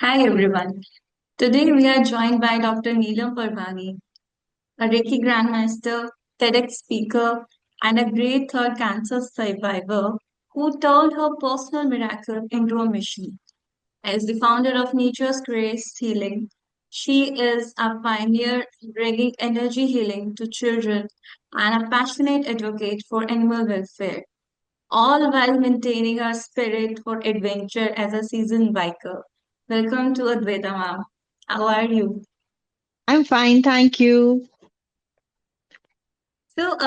Hi everyone. Today we are joined by Dr. Neelam Parvani, a Reiki Grand Master, TEDx speaker, and a grade 3rd cancer survivor who turned her personal miracle into a mission. As the founder of Nature's Grace Healing, she is a pioneer bringing energy healing to children and a passionate advocate for animal welfare, all while maintaining her spirit for adventure as a seasoned biker. Welcome to Advaita ma'am. How are you? I'm fine, thank you. So,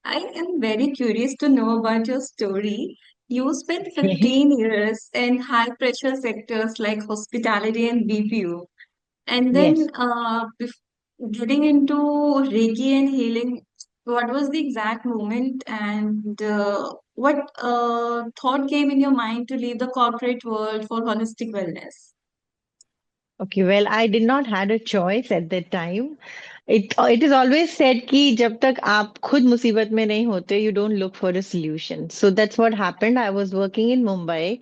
I am very curious to know about your story. You spent Okay. 15 years in high pressure sectors like hospitality and BPO, and then Yes. getting into Reiki and healing. What was the exact moment, and what thought came in your mind to leave the corporate world for holistic wellness? Okay, well, I did not had a choice at that time. It is always said कि जब तक आप खुद मुसीबत में नहीं होते, you don't look for a solution. So that's what happened. I was working in Mumbai,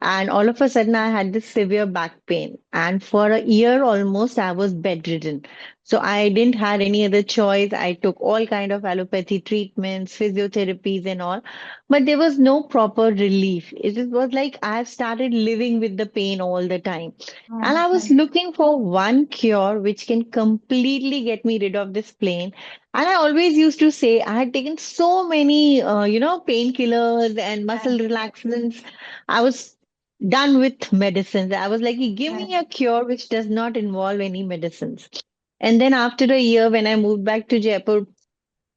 and all of a sudden I had this severe back pain, and for a year almost I was bedridden. So I didn't had any other choice. I took all kind of allopathy treatments, physiotherapies, and all, but there was no proper relief. It was like I have started living with the pain all the time. And I was Right, looking for one cure which can completely get me rid of this pain. And I always used to say I had taken so many, painkillers and muscle right, relaxants. I was done with medicines. I was like, give right, me a cure which does not involve any medicines. And then after a year, when I moved back to Jaipur,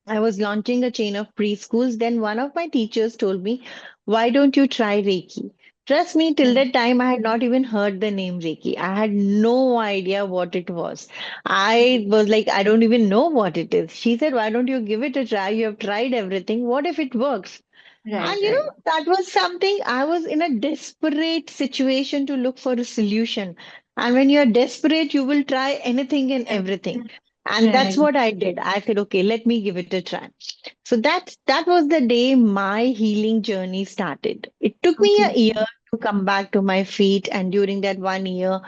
I was launching a chain of preschools. Then one of my teachers told me, why don't you try Reiki? Trust me, till right, that time, I had not even heard the name Reiki. I had no idea what it was. I was like, I don't even know what it is. She said, why don't you give it a try? You have tried everything. What if it works? right, And right, that was something I was in a desperate situation to look for a solution. And when you're desperate, you will try anything and everything. And that's right. what I did. I said, okay, let me give it a try. So that was the day my healing journey started. It took me Okay, a year to come back to my feet. And during that 1 year,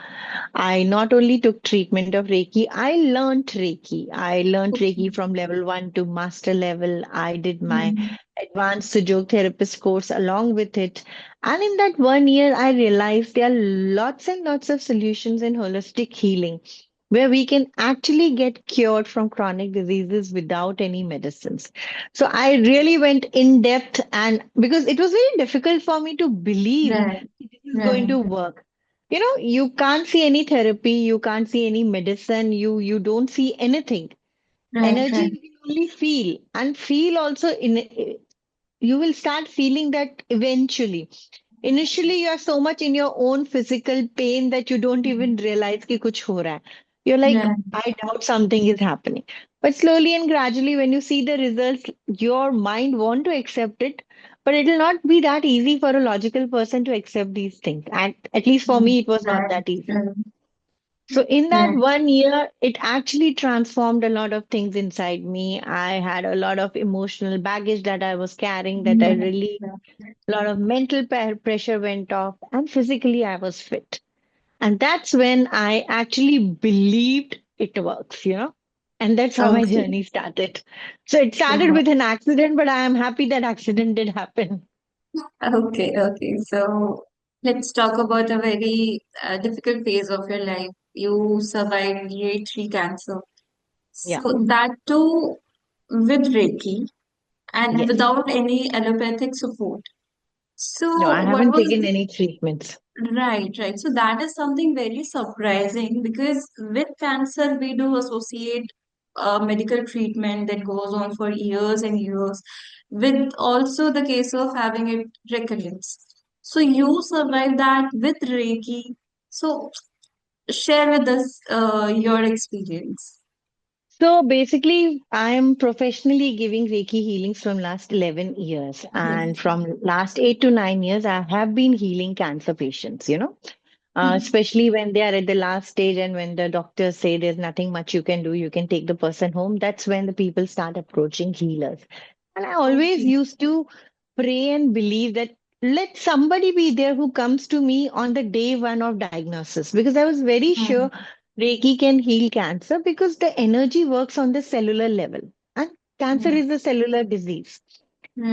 I not only took treatment of Reiki, I learned Reiki. I learned okay. Reiki from level 1 to master level. I did my Mhm. advanced Sujok therapist course along with it. And in that 1 year, I realized there are lots and lots of solutions in holistic healing where we can actually get cured from chronic diseases without any medicines. So I really went in depth, and because it was very difficult for me to believe Right, this is going right, to work. You can't see any therapy, you can't see any medicine, you don't see anything. right, Energy right, you can only feel, and feel also in you will start feeling that eventually. Initially, you are so much in your own physical pain that you don't even realize कि कुछ हो रहा है. You're like, right, I doubt something is happening. But slowly and gradually, when you see the results, your mind want to accept it, but it will not be that easy for a logical person to accept these things. And at least for me, it was not right, that easy. right, So in that right. 1 year, it actually transformed a lot of things inside me. I had a lot of emotional baggage that I was carrying that I Right, really, a lot of mental pressure went off, and physically I was fit. And that's when I actually believed it works. And that's how my okay. journey started. So it started So, with an accident, but I am happy that accident did happen. okay, okay. So let's talk about a very difficult phase of your life. You survived grade 3 cancer. Yeah. So that too with Reiki and Yes. without any allopathic support. No, I So what haven't was taken the any treatments. right, right. So that is something very surprising because with cancer, we do associate medical treatment that goes on for years and years, with also the case of having it recurrence. So you survived that with Reiki. So share with us your experience. So basically, I am professionally giving Reiki healings from last 11 years. Yes. And from last 8 to 9 years, I have been healing cancer patients, especially when they are at the last stage and when the doctors say there's nothing much you can do, you can take the person home. That's when the people start approaching healers. And I always Okay. used to pray and believe that let somebody be there who comes to me on the day one of diagnosis, because I was very sure Hmm. Reiki can heal cancer because the energy works on the cellular level, and cancer Hmm. is a cellular disease.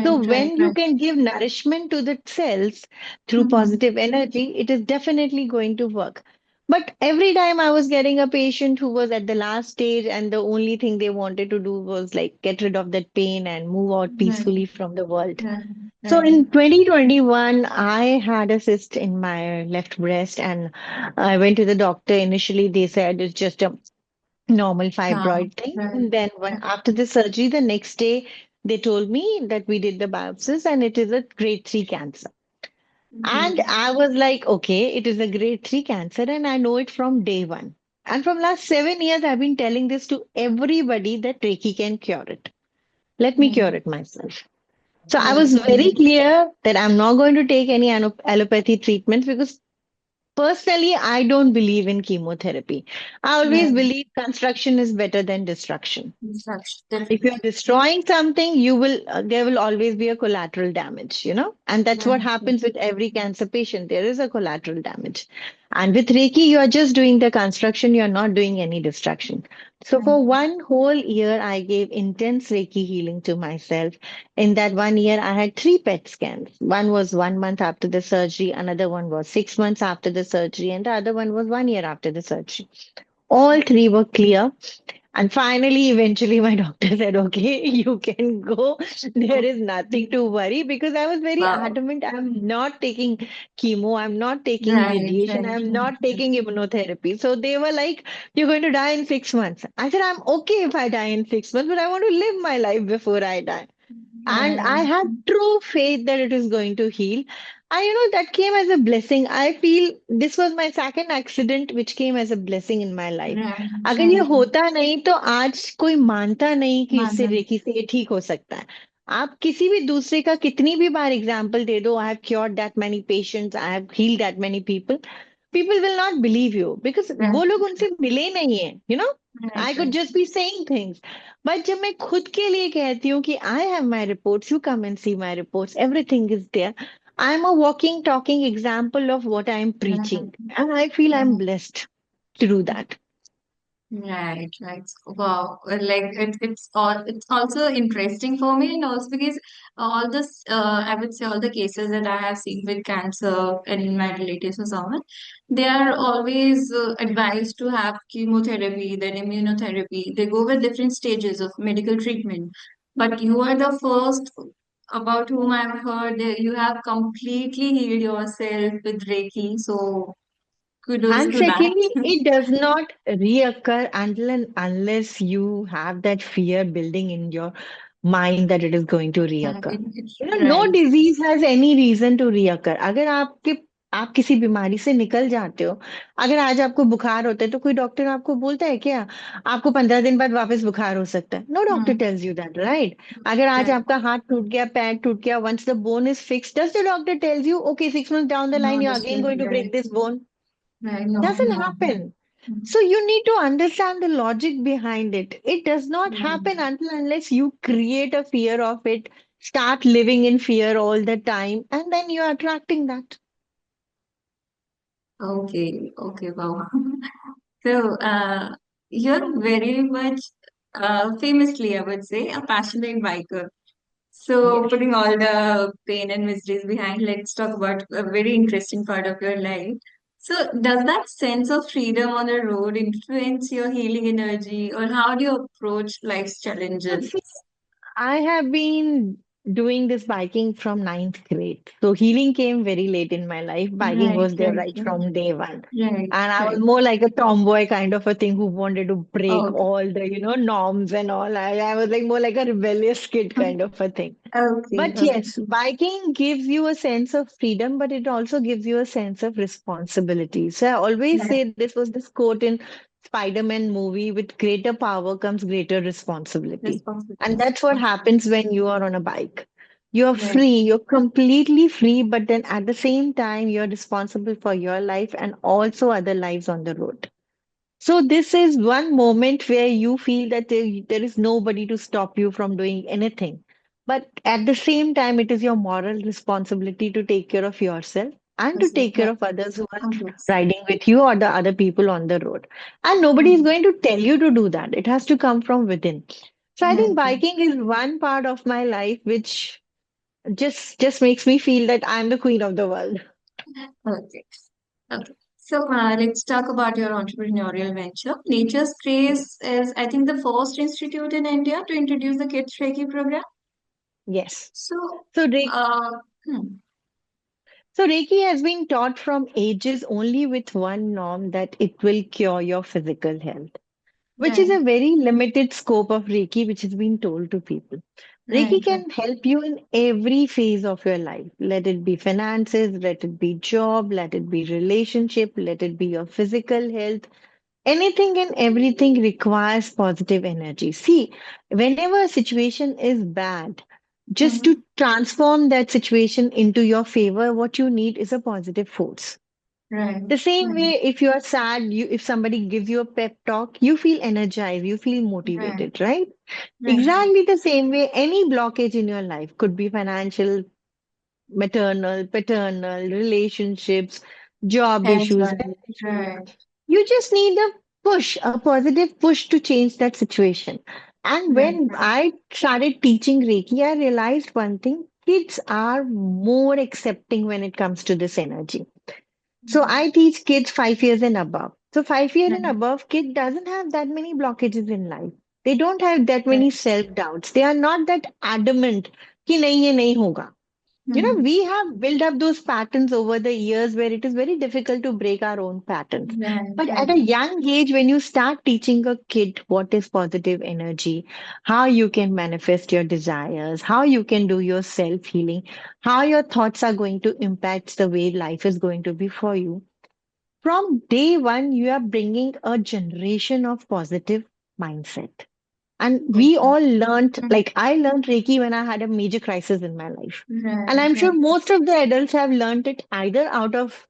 So Right, right, when you right. can give nourishment to the cells through Hmm. positive energy, it is definitely going to work. But every time I was getting a patient who was at the last stage, and the only thing they wanted to do was like get rid of that pain and move out Right, peacefully from the world. right, So right. in 2021, I had a cyst in my left breast, and I went to the doctor. Initially, they said it's just a normal Yeah, fibroid thing. right, And then right. after the surgery, the next day, they told me that we did the biopsies and it is a grade 3 cancer. And Okay. I was like, okay, it is a grade 3 cancer, and I know it from day one. And from last 7 years, I've been telling this to everybody that Reiki can cure it. Let me cure Hmm. it myself. So I Right, was very clear that I'm not going to take any allopathy treatments because personally, I don't believe in chemotherapy. I always right. believe construction is better than destruction. Such If you're definitely. destroying something, there will always be a collateral damage, you know? And that's what Right, happens with every cancer patient. There is a collateral damage. And with Reiki, you are just doing the construction, you're not doing any destruction. So right. for 1 whole year, I gave intense Reiki healing to myself. In that 1 year, I had 3 PET scans. One was 1 month after the surgery, another one was 6 months after the surgery, and the other one was 1 year after the surgery. All three were clear. And finally, eventually, my doctor said, okay, you can go. There is nothing to worry, because I was very Wow. adamant. I'm not taking chemo. I'm not taking Right, radiation. right, I'm right, not taking immunotherapy. So they were like, you're going to die in 6 months. I said, I'm okay if I die in 6 months, but I want to live my life before I die. And I right, had true faith that it is going to heal. And that came as a blessing. I feel this was my second accident which came as a blessing in my life. right, अगर ये right. होता नहीं तो आज कोई मानता नहीं कि इससे Mother. रेकी से ये ठीक हो सकता है. आप किसी भी दूसरे का कितनी भी बार एग्जाम्पल दे दो, I have cured that many patients, I have healed that many people, people will not believe you because Right, वो लोग उनसे मिले नहीं है, right, I could right. just be saying things. But जब मैं खुद के लिए कहती हूँ कि I have my reports, you come and see my reports, everything is there. I'm a walking, talking example of what I'm Right, preaching. And I feel I'm right. blessed to do that. Right, right. Wow. Like it's also interesting for me, and also because all this I would say all the cases that I have seen with cancer and in my relatives or someone, they are always advised to have chemotherapy, then immunotherapy. They go with different stages of medical treatment. But you are the first about whom I've heard that you have completely healed yourself with Reiki. So kudos And to that. secondly, it does not reoccur until and unless you have that fear building in your mind that it is going to reoccur. No Right. disease has any reason to reoccur. अगर आप किसी बीमारी से निकल जाते हो, अगर आज आपको बुखार होता है तो कोई डॉक्टर आपको बोलता है क्या आपको 15 दिन बाद वापस बुखार हो सकता है? No doctor Hmm. Tells you that, right? अगर आज Right. आपका हाथ टूट गया, पैर टूट गया, once the bone is fixed, does the doctor tells you okay 6 months down the No, line you are that's again going to right. Break this bone? Right. No, Doesn't no. happen. Hmm. So you need to understand the logic behind it. It does not Right. happen until unless you create a fear of it, start living in fear all the time, and then you're attracting that. Okay. Okay. Wow. So, you're very much, famously, I would say, a passionate biker. So, Yes. putting all the pain and miseries behind, let's talk about a very interesting part of your life. So, does that sense of freedom on the road influence your healing energy, or how do you approach life's So challenges? see, I have been doing this biking from ninth grade. So healing came very late in my life. Biking Right, was there right, right right, from day one. right, And I was right. more like a tomboy kind of a thing who wanted to break Okay. all the, norms and all. I was like more like a rebellious kid kind of a thing. Okay, But okay. yes, biking gives you a sense of freedom, but it also gives you a sense of responsibility. So I always Right. say this was this quote in Spider-Man movie, with greater power comes greater responsibility. And Responsibilities. that's what happens when you are on a bike. You're Right, free, you're completely free, but then at the same time, you're responsible for your life and also other lives on the road. So this is one moment where you feel that there is nobody to stop you from doing anything. But at the same time, it is your moral responsibility to take care of yourself and to Yes, take care right. of others who are Complex. riding with you or the other people on the road. And nobody is Mm. going to tell you to do that. It has to come from within. So I think Right. biking is one part of my life which just makes me feel that I'm the queen of the world. Okay. Okay. So let's talk about your entrepreneurial venture. Nature's Yes. Craze is, I think, the first institute in India to introduce the Kids Reiki program. Yes. So, So, Re- uh, hmm, so Reiki has been taught from ages only with one norm that it will cure your physical health, which is right, a very limited scope of Reiki, which has been told to people. right, Reiki can help you in every phase of your life. Let it be finances, let it be job, let it be relationship, let it be your physical health. Anything and everything requires positive energy. See, whenever a situation is bad, just mm-hmm, to transform that situation into your favor, what you need is a positive force. right, The same right, way, if you are sad, if somebody gives you a pep talk, you feel energized, you feel right, motivated, right? right, Exactly the same way, any blockage in your life could be financial, maternal, paternal, relationships, job as issues, well, health issues. right, You just need a push, a positive push to change that situation. And right, when I started teaching Reiki, I realized one thing: kids are more accepting when it comes to this energy. So mhm, I teach kids 5 years and above. So 5 years right, and above kid doesn't have that many blockages in life. They don't have that right, many self doubts. They are not that adamant कि नहीं ये नहीं होगा. mhm, We have built up those patterns over the years where it is very difficult to break our own patterns. right, But at right, a young age, when you start teaching a kid what is positive energy, how you can manifest your desires, how you can do your self healing, how your thoughts are going to impact the way life is going to be for you, from day one, you are bringing a generation of positive mindset. And we okay, all learned, mhm, like I learned Reiki when I had a major crisis in my life. And right, I'm right, sure most of the adults have learned it either out of,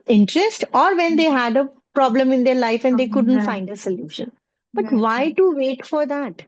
interest or when they had a problem in their life and they couldn't right, find a solution. But right, why right, to wait for that?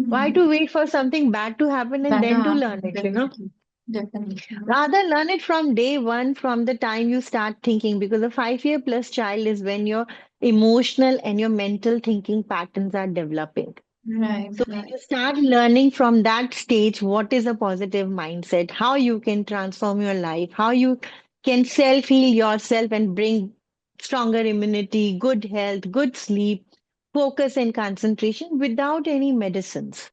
Why mhm. to wait for something bad to happen and Better then to half, learn it? definitely, definitely, Rather, learn it from day one, from the time you start thinking, because a 5 year plus child is when your emotional and your mental thinking patterns are developing. right, So, when right, you start learning from that stage, what is a positive mindset, how you can transform your life, how you can self heal yourself and bring stronger immunity, good health, good sleep, focus, and concentration without any medicines.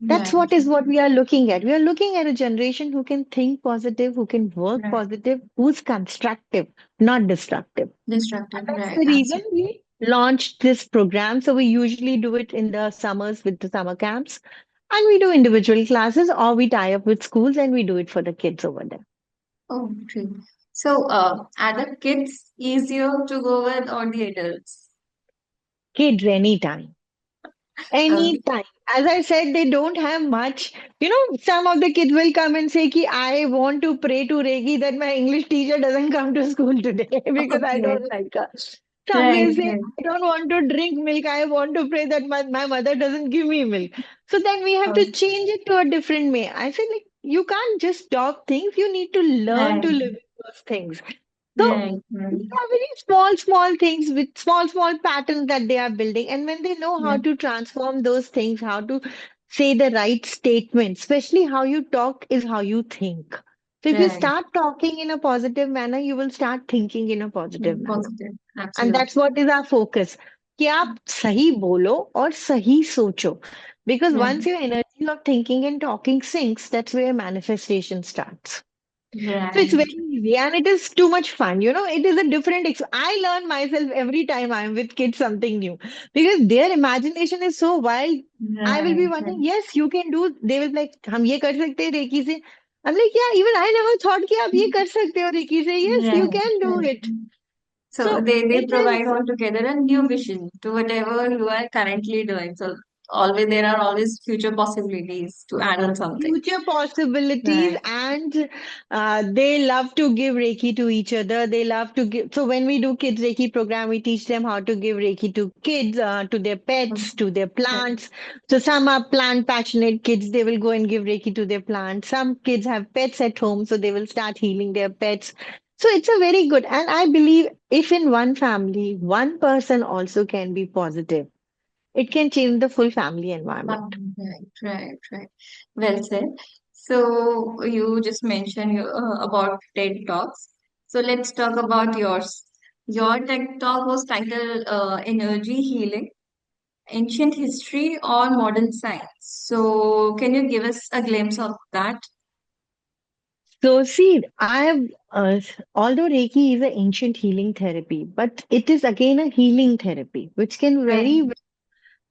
That's right, what we are looking at. We are looking at a generation who can think positive, who can work right, positive, who's constructive, not destructive. destructive, And that's right, the reason absolutely. we launched this program. So we usually do it in the summers with the summer camps, and we do individual classes, or we tie up with schools and we do it for the kids over there. Oh, great. So, are the kids easier to go with or the adults? Kids anytime. Okay, Anytime. As I said, they don't have much. Some of the kids will come and say, Ki, I want to pray to Regi that my English teacher doesn't come to school today because I okay, don't like her. Some right, will say, right. I don't want to drink milk. I want to pray that my mother doesn't give me milk. So then we have to Okay, change it to a different way. I said, like, you can't just stop things. You need to learn to right, live with those things. So right, right, these are very small things with small patterns that they are building. And when they know how right, to transform those things, how to say the right statement, especially how you talk is how you think. So if you right. start talking in a positive manner, you will start thinking in a positive manner. Positive, And that's absolutely. what is our focus. कि आप सही बोलो और सही सोचो. Because Right, once your energy of thinking and talking syncs, that's where manifestation starts. So it's right, very easy and it is too much fun. It is a different. I learn myself every time I'm with kids something new because their imagination is so wild. I will be right, right, wondering, yes, you can do. They will be like, हम ये कर सकते हैं recce से. I'm like, yeah, even I never thought कि आप ये कर सकते हो रेकी से. Yes, you right, can do right. it. So So they it provide is. altogether a new vision to whatever you are currently doing. So always there are always future possibilities to add on something. Future possibilities, Right. and they love to give Reiki to each other. They love to give. So when we do kids Reiki program, we teach them how to give Reiki to kids, to their pets, to their Right. plants. So some are plant passionate kids. They will go and give Reiki to their plants. Some kids have pets at home, so they will start healing their pets. So it's a very good. And I believe if in one family, one person also can be positive, it can change the full family environment. Right, right, right. Well said. So you just mentioned about TED Talks. So let's talk about yours. Your TED Talk was titled Energy Healing, Ancient History or Modern Science. So can you give us a glimpse of that? So, see, I have, although Reiki is an ancient healing therapy, but it is again a healing therapy, which can Right, very well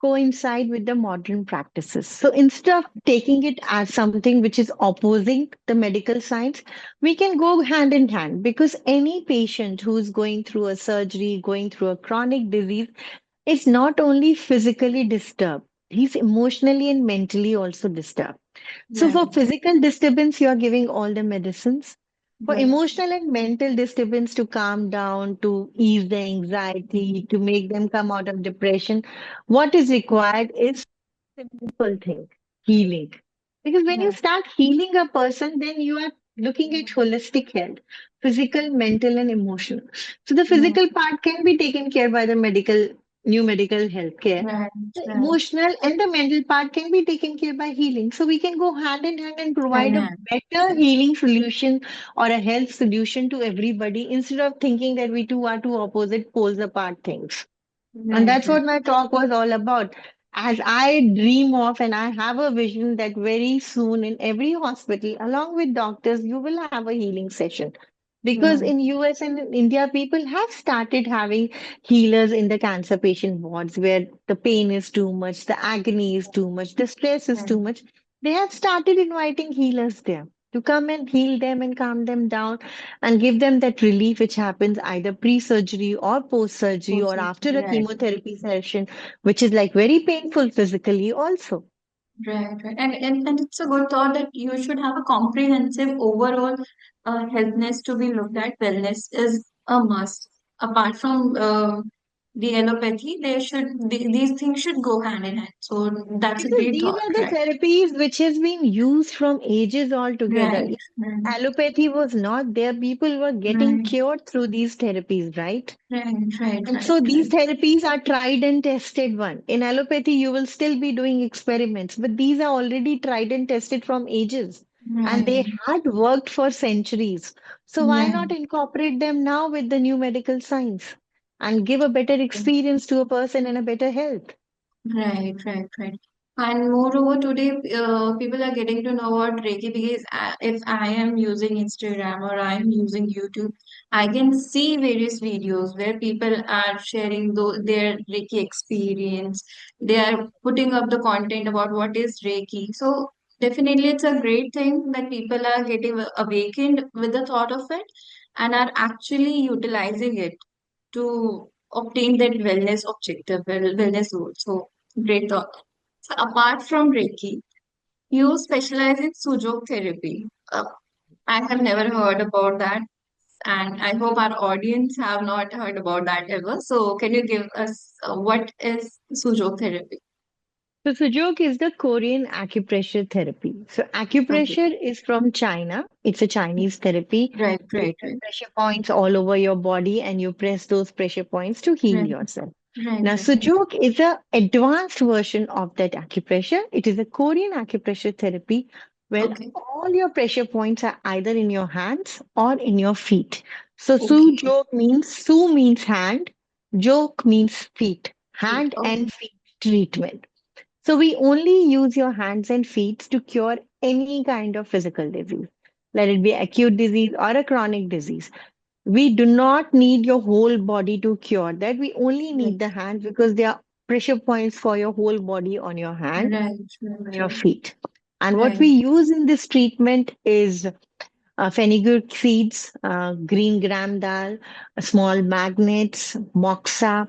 coincide with the modern practices. So, instead of taking it as something which is opposing the medical science, we can go hand in hand because any patient who's going through a surgery, going through a chronic disease, is not only physically disturbed, he's emotionally and mentally also disturbed. So for right, physical disturbance, you are giving all the medicines. For right, emotional and mental disturbance to calm down, to ease the anxiety, to make them come out of depression, what is required is simple thing, healing. Because when you right, start healing a person, then you are looking at holistic health, physical, mental, and emotional. So the right, physical part can be taken care by the new medical healthcare. right, The right, emotional and the mental part can be taken care by healing. So we can go hand in hand and hand provide in a hand. better healing solution or a health solution to everybody instead of thinking that we two are two opposite poles apart things. And Right, that's right, what my talk was all about. As I dream of and I have a vision that very soon in every hospital, along with doctors, you will have a healing session. Because right, in US and in India, people have started having healers in the cancer patient wards where the pain is too much, the agony is too much, the stress is too right, much. They have started inviting healers there to come and heal them and calm them down and give them that relief which happens either pre-surgery or post-surgery or Awesome. after a Right. chemotherapy session, which is like very painful physically also. Right, right. And it's a good thought that you should have a comprehensive overall healthness to be looked at. Wellness is a must. Apart from the allopathy, these things should go hand in hand. So that's a Because great these thought, are the right? therapies which has been used from ages altogether. Right, If right, allopathy was not there, people were getting right, cured through these therapies, right? right, right, And right, so these right, therapies are tried and tested one. In allopathy, you will still be doing experiments, but these are already tried and tested from ages. And they right, had worked for centuries. So why right. not incorporate them now with the new medical science and give a better experience to a person and a better health? Right, right, right. And moreover, today people are getting to know about Reiki because if I am using Instagram or I am using YouTube, I can see various videos where people are sharing their Reiki experience. They are putting up the content about what is Reiki. So definitely, it's a great thing that people are getting awakened with the thought of it and are actually utilizing it to obtain that wellness goal. So great thought. So apart from Reiki, you specialize in Sujok therapy. I have never heard about that, and I hope our audience have not heard about that ever. So can you give us what is Sujok therapy? So Sujok is the Korean acupressure therapy. So Okay. acupressure is from China. It's a Chinese therapy Right, where you right, have right, pressure points all over your body and you press those pressure points to heal right, yourself. right, Now, right, Sujok is a advanced version of that acupressure. It is a Korean acupressure therapy where okay, all your pressure points are either in your hands or in your feet. So okay, Sujok means Su means hand, Jok means feet, okay, hand and feet treatment. So we only use your hands and feet to cure any kind of physical disease, let it be acute disease or a chronic disease. We do not need your whole body to cure that. We only need right, the hands because they are pressure points for your whole body on your hand, right, on right, your right, feet. And what right, we use in this treatment is fenugreek seeds, green gram dal, small magnets, moxa.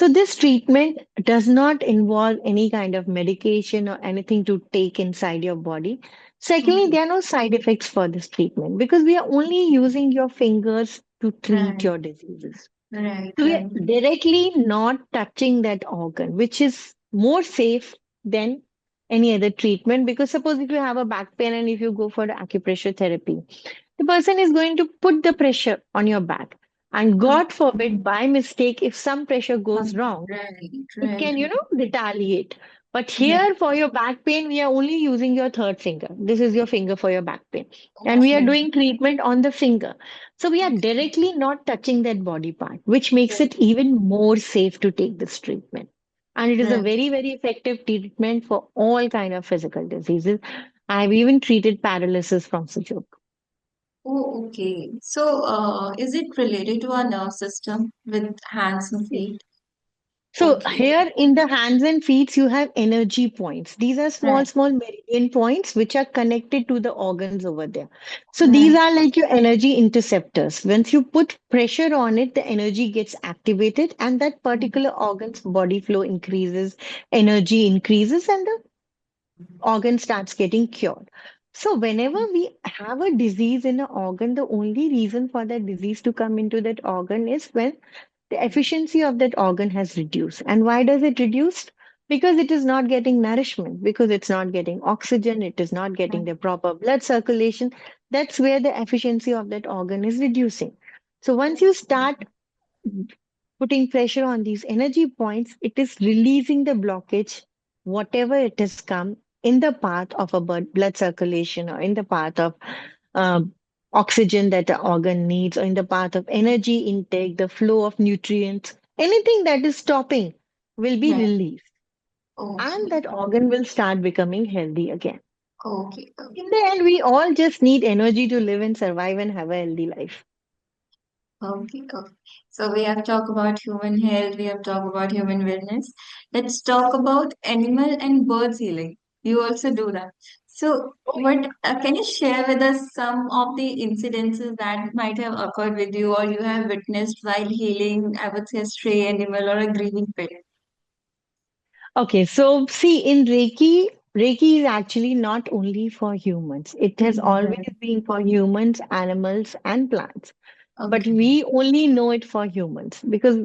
So this treatment does not involve any kind of medication or anything to take inside your body. Secondly, Okay. there are no side effects for this treatment because we are only using your fingers to treat Right. your diseases. Right. So we Right. are directly not touching that organ, which is more safe than any other treatment. Because suppose if you have a back pain and if you go for the acupressure therapy, the person is going to put the pressure on your back. And God forbid, by mistake, if some pressure goes wrong, Right. it Right. can, retaliate. But Right. here, for your back pain, we are only using your third finger. This is your finger for your back pain. And we are Okay. doing treatment on the finger. So we are Okay. directly not touching that body part, which makes Right. it even more safe to take this treatment. And it is a Right. very, very effective treatment for all kind of physical diseases. I've even treated paralysis from stroke. Oh, okay. So, is it related to our nerve system with hands and feet? So Okay. here in the hands and feet, you have energy points. These are small, Right. small meridian points which are connected to the organs over there. So these Right. are like your energy interceptors. Once you put pressure on it, the energy gets activated and that particular organ's body flow increases, energy increases, and the organ starts getting cured. So whenever we have a disease in an organ, the only reason for that disease to come into that organ is when the efficiency of that organ has reduced. And why does it reduce? Because it is not getting nourishment, because it's not getting oxygen, it is not getting the proper blood circulation. That's where the efficiency of that organ is reducing. So once you start putting pressure on these energy points, it is releasing the blockage, whatever it has come in the path of a blood circulation or in the path of um, oxygen that the organ needs, or in the path of energy intake, the flow of nutrients, anything that is stopping will be Right. released. And Okay. that organ will start becoming healthy again. Okay. In the end, we all just need energy to live and survive and have a healthy life. Okay, okay. So we have talked about human health, we have talked about human wellness. Let's talk about animal and birds healing. You also do that. So, what can you share with us some of the incidences that might have occurred with you or you have witnessed while healing, I would say, a stray animal or a grieving pet? Okay, so see, in Reiki is actually not only for humans. It has always Right. been for humans, animals, and plants. But Okay. we only know it for humans because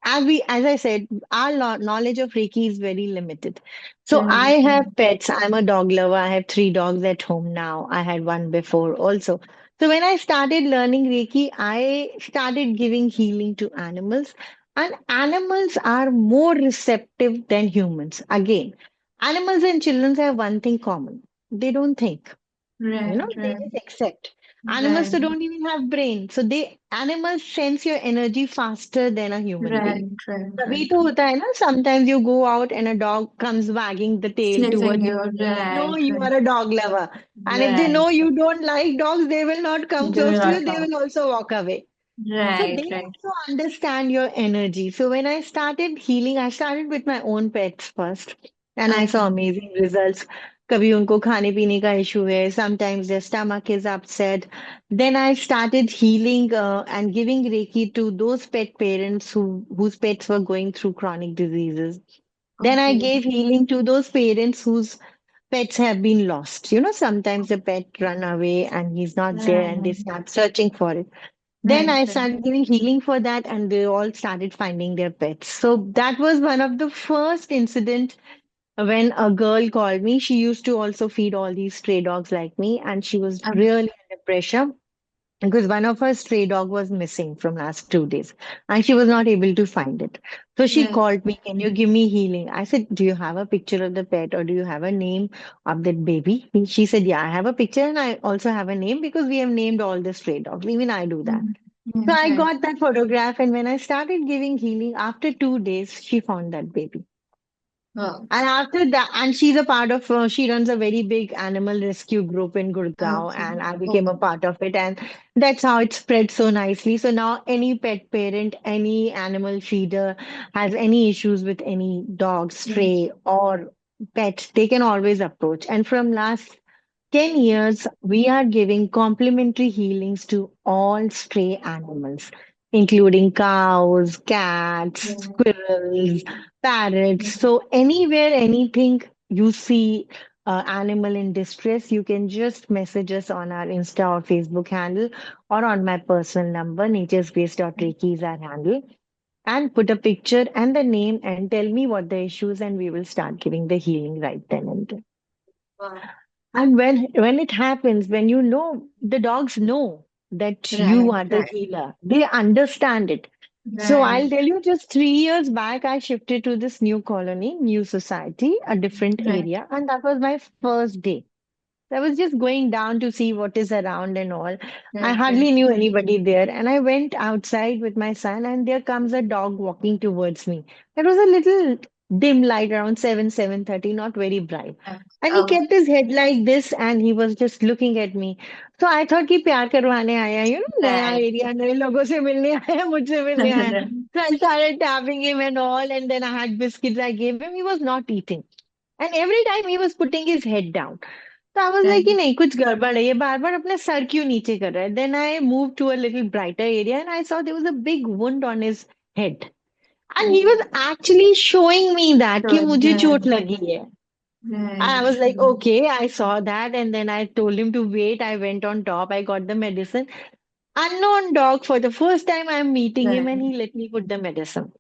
as I said, our knowledge of Reiki is very limited. So I Right. have pets. I'm a dog lover. I have 3 dogs at home now. I had one before also. So when I started learning Reiki, I started giving healing to animals, and animals are more receptive than humans. Again, animals and children have one thing common. They don't think. Right. They Right. just accept. Animals Right. so don't even have brain. So they animals sense your energy faster than a human Right. being. Right. तभी Right. तो होता है ना, sometimes you go out and a dog comes wagging the tail Sniffing towards you. you. They know Right. you Right. are a dog lover. And if they Right. know you don't like dogs, they will not come They will close to not you. They come. will also walk away. So Right. they Right. also understand your energy. So when I started healing, I started with my own pets first, and I saw Okay. amazing results. कभी उनको खाने पीने का issue है, sometimes their stomach is upset. Then I started healing and giving Reiki to those pet parents whose pets were going through chronic diseases. Then I Okay. gave healing to those parents whose pets have been lost. Sometimes the pet run away and he's not there, and they Right. start searching for it. Then Right. I Right. started giving healing for that, and they all started finding their pets. So that was one of the first incident when a girl called me. She used to also feed all these stray dogs like me, and she was Okay. really under pressure because one of her stray dog was missing from last 2 days, and she was not able to find it. So she Right. called me, "Can you give me healing?" I said, "Do you have a picture of the pet, or do you have a name of that baby?" She said, "Yeah, I have a picture and I also have a name because we have named all the stray dogs. Even I do that." Mm. So Yeah, I right. got that photograph, and when I started giving healing, after 2 days, she found that baby. Oh, And after that, and she's a part of, she runs a very big animal rescue group in Gurgaon, okay. and I became a Okay. part of it. And that's how it spread so nicely. So now, any pet parent, any animal feeder has any issues with any dog, Yeah. stray, or pet, they can always approach. And from last 10 years, we are giving complimentary healings to all stray animals. including cows, cats, Yeah. squirrels, parrots. So anywhere, anything you see animal in distress, you can just message us on our Insta or Facebook handle or on my personal number, naturesgrace.reiki is our handle, and put a picture and the name and tell me what the issues, and we will start giving the healing right then and there. Wow. And when it happens, when you know, the dogs know that you Right, are the right, healer. They understand it. So right, I'll tell you, just 3 years back, I shifted to this new colony, new society, a different right, area, and that was my first day. I was just going down to see what is around and all. I right, right, hardly knew anybody there. And I went outside with my son, and there comes a dog walking towards me. It was a little dim light around 7, 7:30, not very bright. right. And he Oh, kept his head like this and he was just looking at me. So I thought कि प्यार करवाने आया, नया right. area, नए लोगों से मिलने आया, मुझसे मिलने आया. So I started tapping him and all, and then I had biscuits I gave him. He was not eating. And every time he was putting his head down. तो I was Right, like कि नहीं कुछ गड़बड़ है ये बार बार अपना sir क्यों नीचे कर रहा है. Then I moved to a little brighter area and I saw there was a big wound on his head. And he was oh, actually showing me that कि so, मुझे right, चोट लगी है. I right, was like, okay, I saw that. And then I told him to wait. I went on top. I got the medicine. Unknown dog, for the first time I'm meeting him, and right, he let me put the medicine.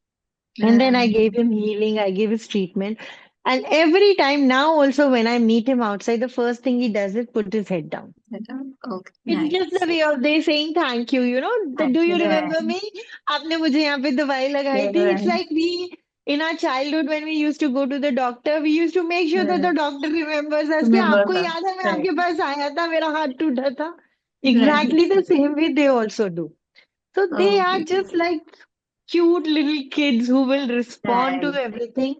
And then I right. gave him healing. I gave his treatment. And every time now, also, when I meet him outside, the first thing he does is put his head down. Okay, It's just nice. the way of they saying thank you, Thank do you you, right, remember me? आपने मुझे यहाँ पे दवाई लगाई थी. It's right, like we, in our childhood, when we used to go to the doctor, we used to make sure that right. the doctor remembers us. कि Remember आपको her, याद है मैं right, आपके पास आया था मेरा हाथ टूटा था. right. Exactly the same way they also do. So they are Okay, just like cute little kids who will respond to right. everything.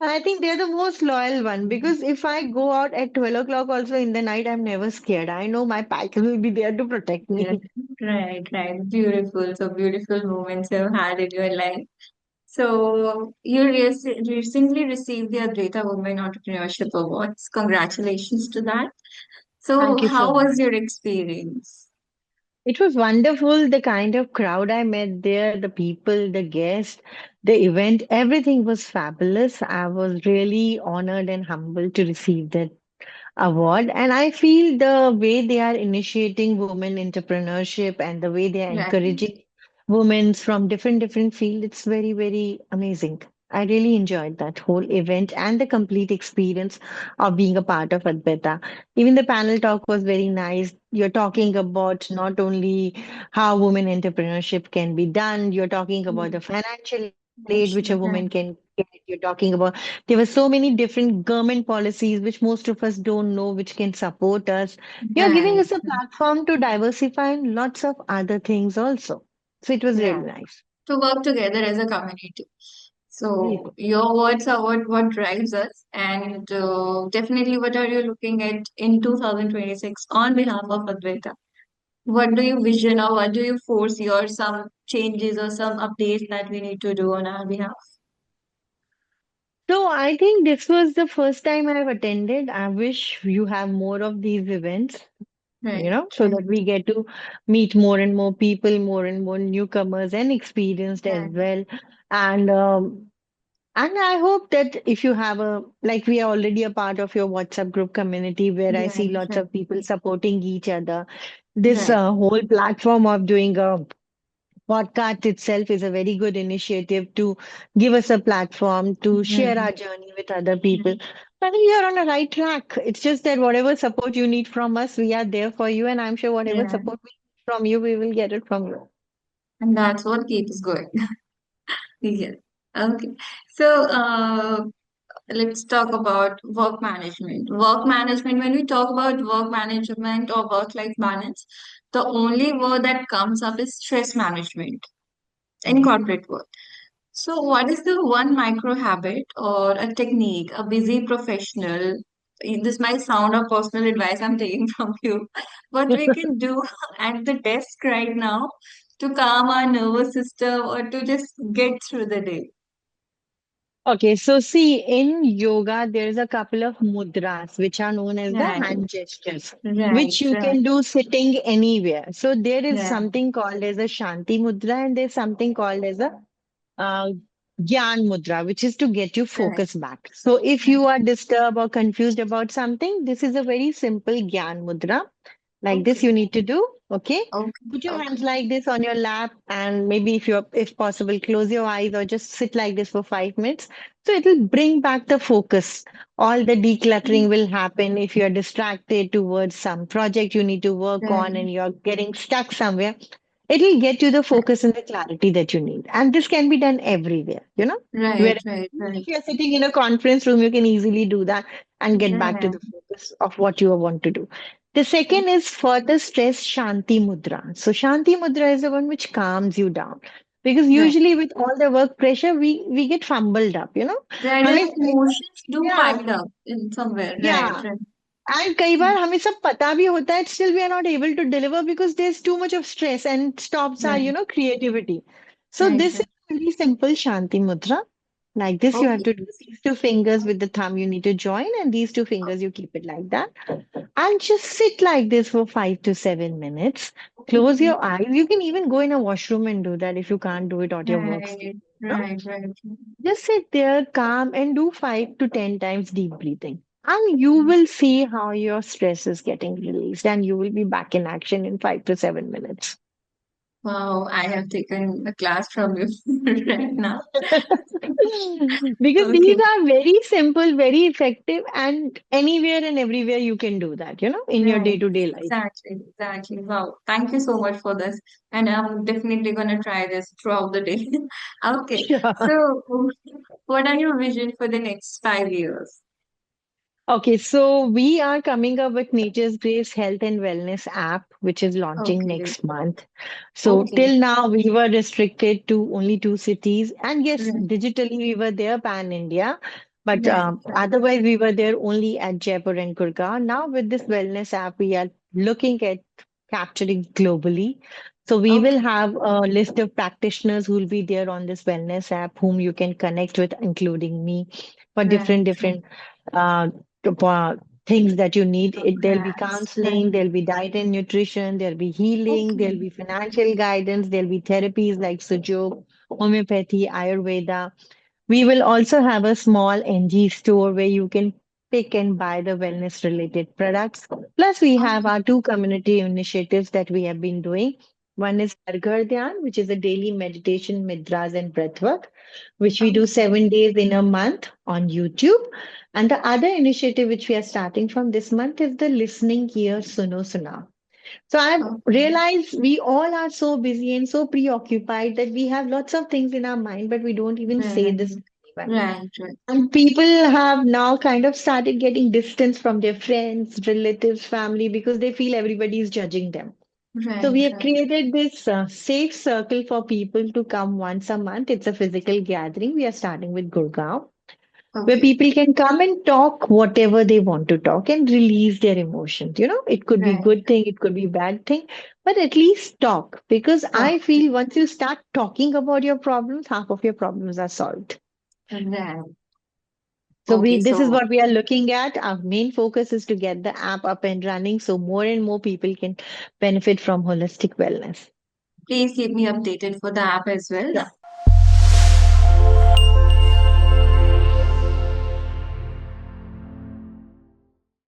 And I think they're the most loyal one because if I go out at 12 o'clock also in the night, I'm never scared. I know my packer will be there to protect Right, me. right, right. Beautiful. So beautiful moments you've had in your life. So you recently received the Advaita Women Entrepreneurship Awards. Congratulations to that. So Thank you so how much. was your experience? It was wonderful, the kind of crowd I met there, the people, the guests, the event, everything was fabulous. I was really honored and humbled to receive that award. And I feel the way they are initiating women entrepreneurship and the way they are Right. encouraging women from different fields, it's very, very amazing. I really enjoyed that whole event and the complete experience of being a part of Advaita. Even the panel talk was very nice. You're talking about not only how women entrepreneurship can be done, you're talking about the financial aid which a woman can Right. get. You're talking about there were so many different government policies which most of us don't know, which can support us. You're giving Right. us a platform to diversify in lots of other things also. So it was really Right. nice. To work together as a community. Right. So your words are what drives us, and definitely what are you looking at in 2026 on behalf of Advaita? What do you vision or what do you foresee or some changes or some updates that we need to do on our behalf? So I think this was the first time I've attended. I wish you have more of these events, Right, so that we get to meet more and more people, more and more newcomers and experienced as right, well. And I hope that if you have like we are already a part of your WhatsApp group community where I see right, lots right, of people supporting each other. This right, whole platform of doing a podcast itself is a very good initiative to give us a platform to right, share our journey with other people. I think you're on the right track. It's just that whatever support you need from us, we are there for you. And I'm sure whatever right. support we need from you, we will get it from you. And that's what keeps going. Yeah. Okay. So let's talk about work management. Work management, when we talk about work management or work-life balance, the only word that comes up is stress management in Mhm. corporate work. So, what is the one micro habit or a technique a busy professional? This might sound a personal advice I'm taking from you. What we can do at the desk right now to calm our nervous system or to just get through the day. Okay, so see, in yoga, there's a couple of mudras which are known as the Right, hand gestures, which right, you right, can do sitting anywhere. So there is right, something called as a Shanti mudra, and there's something called as a uh, Gyan mudra, which is to get you right, focus back. So if right. you are disturbed or confused about something, this is a very simple Gyan mudra. Like this, Okay, you need to do. Okay. okay, Put your hands okay. like this on your lap, and maybe if possible, close your eyes or just sit like this for 5 minutes. So it will bring back the focus. All the decluttering will happen if you're distracted towards some project you need to work Right, on and you're getting stuck somewhere. It will get you the focus and the clarity that you need. And this can be done everywhere, right, where right, even right, if you're sitting in a conference room, you can easily do that and get back to right. the focus of what you want to do. The second is further stress Shanti Mudra. So Shanti Mudra is the one which calms you down. Because Right, usually with all the work pressure, we get fumbled up. right. And हमें emotions do yeah, pile up in somewhere. Right, yeah. right. And कई बार हमें सब पता भी होता है, still we are not able to deliver because there's too much of stress and stops our, Right, creativity. So right, this is right. very simple Shanti Mudra. Like this, you have Okay, to do these two fingers with the thumb you need to join, and these two fingers you keep it like that. And just sit like this for 5 to 7 minutes. Close okay. your eyes. You can even go in a washroom and do that if you can't do it at your workstation. Right, right, right. Just sit there, calm, and do 5 to 10 times deep breathing. And you will see how your stress is getting released, and you will be back in action in 5 to 7 minutes. Wow, I have taken a class from you right now. Because these Okay. are very simple, very effective, and anywhere and everywhere you can do that, in your Right. day-to-day life. Exactly, exactly. Wow. Thank you so much for this. And I'm definitely gonna try this throughout the day. Okay. Yeah. So, what are your vision for the next 5 years? Okay, so we are coming up with Nature's Grace Health and Wellness app, which is launching Okay. next month. So Okay. till now, we were restricted to only two cities, and yes, Right. digitally we were there pan India, but Right. Right. otherwise we were there only at Jaipur and Gurgaon. Now with this wellness app, we are looking at capturing globally. So we will Okay. have a list of practitioners who will be there on this wellness app, whom you can connect with, including me, for Right. different Right. different uh, uh, things that you need. There'll be Programs. counseling, Right. there'll be diet and nutrition, there'll be healing, Okay. there'll be financial guidance, there'll be therapies like Sujok, homeopathy, Ayurveda. We will also have a small NG store where you can pick and buy the wellness related products. Plus, we have Okay. our two community initiatives that we have been doing. One is Harghar Dhyan, which is a daily meditation, midras, and breathwork, which we do Okay. 7 days in a month on YouTube. And the other initiative, which we are starting from this month, is the Listening Here Suno Suna. So I've Okay. realized we all are so busy and so preoccupied that we have lots of things in our mind, but we don't even say Right. this to anyone. Right. Right. And people have now kind of started getting distance from their friends, relatives, family because they feel everybody is judging them. So we Right. have Right. created this safe circle for people to come once a month. It's a physical gathering. We are starting with Gurgaon, where Okay. people can come and talk whatever they want to talk and release their emotions. It could be Right. good thing, it could be bad thing, but at least talk because Talk. I feel once you start talking about your problems, half of your problems are solved. Right. So Okay. this is So, what we are looking at. Our main focus is to get the app up and running so more and more people can benefit from holistic wellness. please keep me updated for the app as well. Sure.